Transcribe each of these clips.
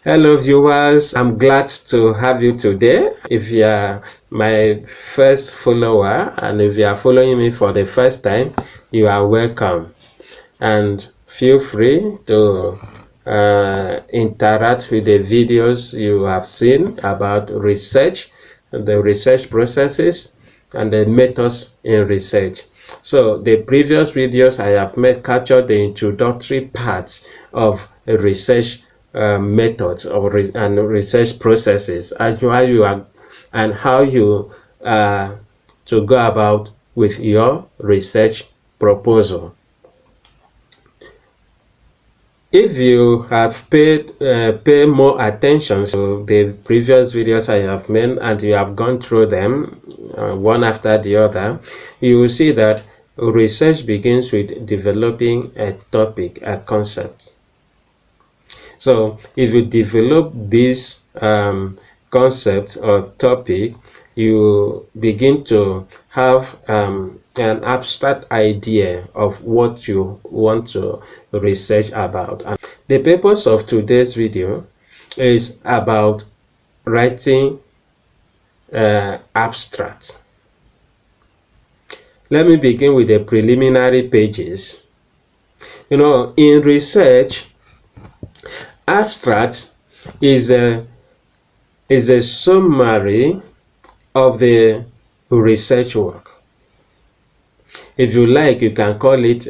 Hello viewers, I'm glad to have you today. If you are my first follower and if you are following me for the first time, you are welcome. And feel free to interact with the videos you have seen about research, the research processes, and the methods in research. So the previous videos I have captured the introductory parts of a research methods and research processes, and how you to go about with your research proposal. If you have pay more attention to the previous videos I have made and you have gone through them one after the other, you will see that research begins with developing a topic, a concept. So if you develop this concept or topic, you begin to have an abstract idea of what you want to research about. And the purpose of today's video is about writing abstract. Let me begin with the preliminary pages. In research, abstract is a summary of the research work. If you like, you can call it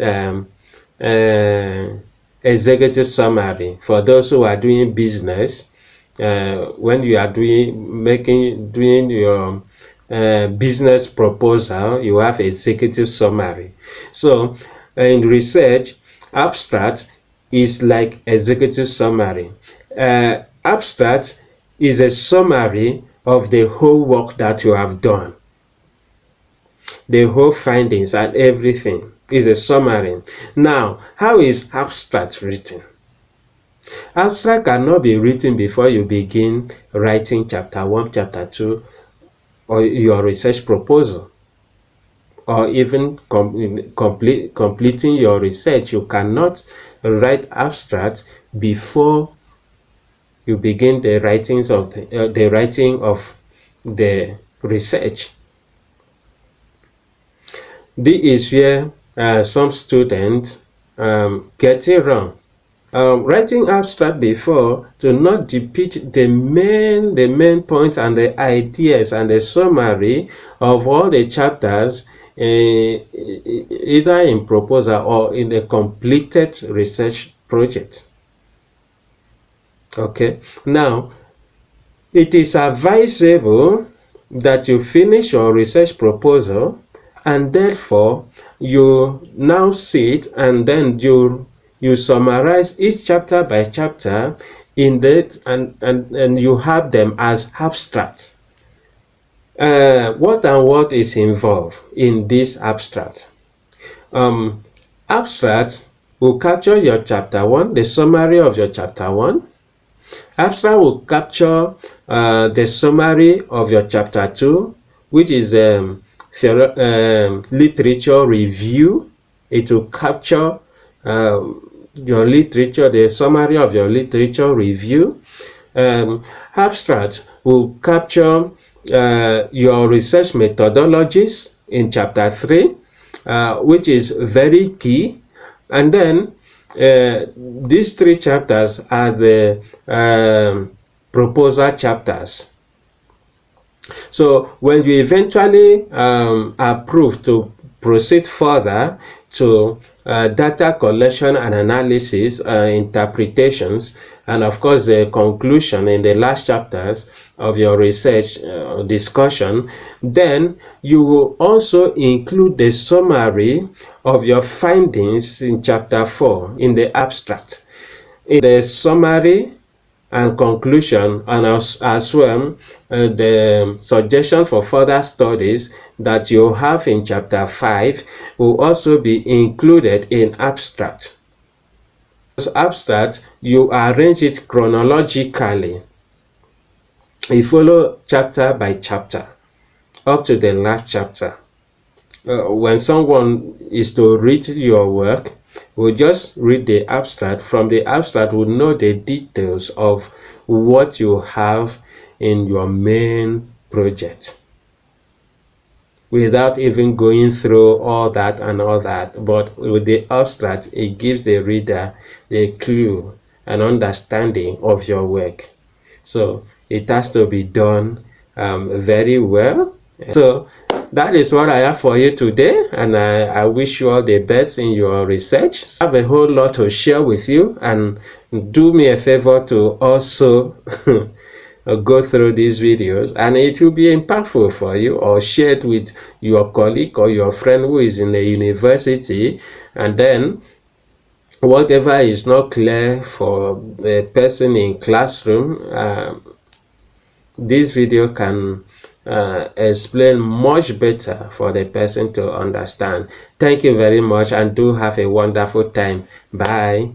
executive summary for those who are doing business. When you are doing your business proposal, you have executive summary. So in research, abstract is like executive summary. Abstract is a summary of the whole work that you have done. The whole findings and everything is a summary. Now, how is abstract written? Abstract cannot be written before you begin writing chapter 1, chapter 2, or your research proposal, or even completing your research. You cannot write abstract before you begin the writing of the research. This is where some students get it wrong. Writing abstract before to not depict the main points and the ideas and the summary of all the chapters, either in proposal or in the completed research project. Okay, now it is advisable that you finish your research proposal and therefore you now sit and then you summarize each chapter by chapter in that, and you have them as abstract. What is involved in this abstract? Abstract will capture your chapter 1, the summary of your chapter 1. Abstract will capture the summary of your chapter 2, which is literature review. It will capture your literature, the summary of your literature review. Abstract will capture your research methodologies in chapter 3, which is very key. And then these 3 chapters are the proposal chapters. So when you eventually approve to proceed further to data collection and analysis, interpretations, and of course the conclusion in the last chapters of your research discussion, then you will also include the summary of your findings in chapter 4 in the abstract. In the summary and conclusion, and as well the suggestion for further studies that you have in chapter 5 will also be included in abstract. As abstract, you arrange it chronologically. You follow chapter by chapter up to the last chapter. When someone is to read your work, We'll just read the abstract. From the abstract, we'll know the details of what you have in your main project without even going through all that and all that. But with the abstract, it gives the reader a clue, an understanding of your work. So it has to be done very well. So that is what I have for you today, and I wish you all the best in your research. I have a whole lot to share with you, and do me a favor to also go through these videos, and it will be impactful for you, or share it with your colleague or your friend who is in a university, and then whatever is not clear for the person in classroom, this video can explain much better for the person to understand. Thank you very much, and do have a wonderful time. Bye.